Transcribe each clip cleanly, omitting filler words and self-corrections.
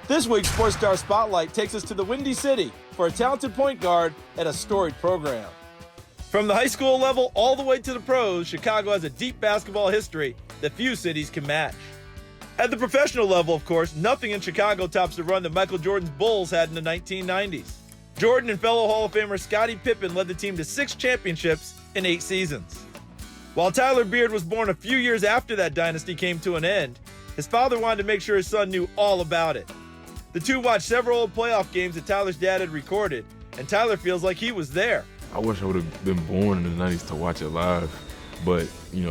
This week's Sports Star Spotlight takes us to the Windy City for a talented point guard and a storied program. From the high school level all the way to the pros, Chicago has a deep basketball history that few cities can match. At the professional level, of course, nothing in Chicago tops the run that Michael Jordan's Bulls had in the 1990s. Jordan and fellow Hall of Famer Scottie Pippen led the team to 6 championships in 8 seasons. While Tyler Beard was born a few years after that dynasty came to an end, his father wanted to make sure his son knew all about it. The two watched several old playoff games that Tyler's dad had recorded, and Tyler feels like he was there. I wish I would have been born in the 90s to watch it live, but,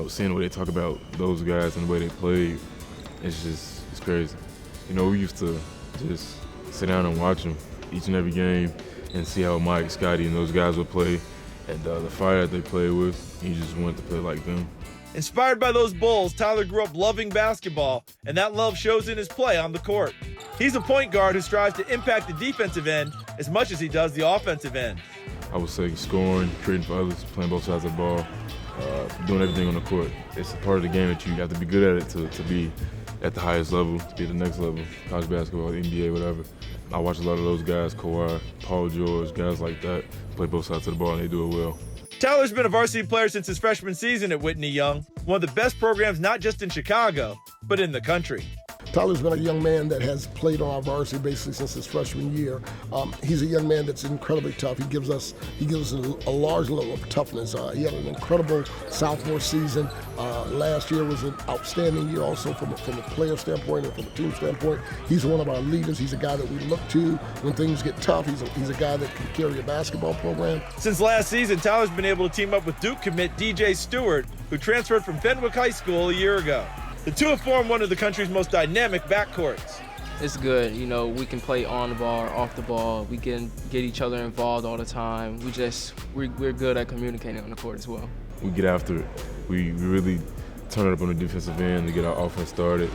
seeing the way they talk about those guys and the way they played, it's crazy. We used to just sit down and watch them each and every game and see how Mike, Scottie, and those guys would play, and the fire that they played with, he just wanted to play like them. Inspired by those Bulls, Tyler grew up loving basketball, and that love shows in his play on the court. He's a point guard who strives to impact the defensive end as much as he does the offensive end. I would say scoring, creating for others, playing both sides of the ball, doing everything on the court. It's a part of the game that you have to be good at it to be at the highest level, to be at the next level, college basketball, NBA, whatever. I watch a lot of those guys, Kawhi, Paul George, guys like that, play both sides of the ball, and they do it well. Tyler's been a varsity player since his freshman season at Whitney Young, one of the best programs not just in Chicago, but in the country. Tyler's been a young man that has played on our varsity basically since his freshman year. He's a young man that's incredibly tough. He gives us a large level of toughness. He had an incredible sophomore season. Last year was an outstanding year also from a player standpoint and from a team standpoint. He's one of our leaders. He's a guy that we look to when things get tough. He's a guy that can carry a basketball program. Since last season, Tyler's been able to team up with Duke commit DJ Stewart, who transferred from Fenwick High School a year ago. The two have formed one of the country's most dynamic backcourts. It's good, we can play on the ball or off the ball. We can get each other involved all the time. We're good at communicating on the court as well. We get after it. We really turn it up on the defensive end to get our offense started.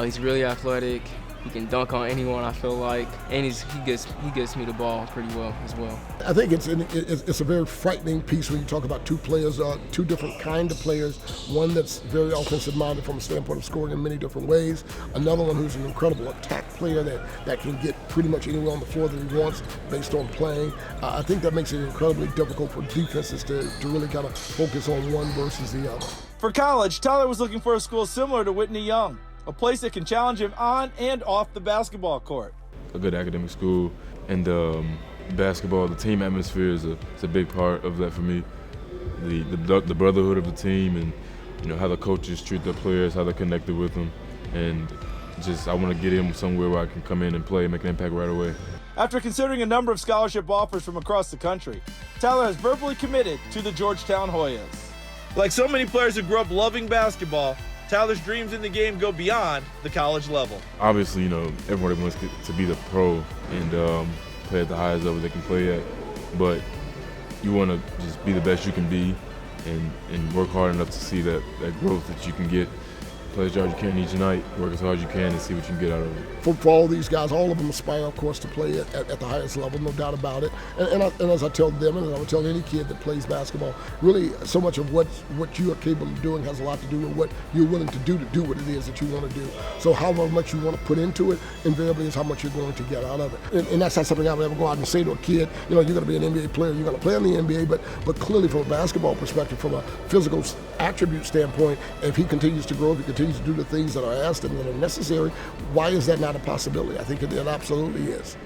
He's really athletic. He can dunk on anyone, I feel like, and he gets me the ball pretty well as well. I think it's a very frightening piece when you talk about two players, two different kind of players. One that's very offensive-minded from a standpoint of scoring in many different ways. Another one who's an incredible attack player that can get pretty much anywhere on the floor that he wants based on playing. I think that makes it incredibly difficult for defenses to really kind of focus on one versus the other. For college, Tyler was looking for a school similar to Whitney Young, a place that can challenge him on and off the basketball court. A good academic school, and basketball, the team atmosphere is a big part of that for me. The brotherhood of the team, and how the coaches treat their players, how they're connected with them, and I want to get in somewhere where I can come in and play, make an impact right away. After considering a number of scholarship offers from across the country, Tyler has verbally committed to the Georgetown Hoyas. Like so many players who grew up loving basketball, Tyler's dreams in the game go beyond the college level. Obviously, everybody wants to be the pro and play at the highest level they can play at, but you want to just be the best you can be and work hard enough to see that growth that you can get. Play as hard as you can each night, work as hard as you can, and see what you can get out of it. For all these guys, all of them aspire, of course, to play at the highest level, no doubt about it. And as I tell them, and I would tell any kid that plays basketball, really so much of what you are capable of doing has a lot to do with what you're willing to do what it is that you want to do. So however much you want to put into it, invariably is how much you're going to get out of it. And that's not something I would ever go out and say to a kid, you're going to be an NBA player, you're going to play in the NBA, but clearly from a basketball perspective, from a physical attribute standpoint, if he continues to grow, if he continues to do the things that are asked and that are necessary, why is that not a possibility? I think it absolutely is.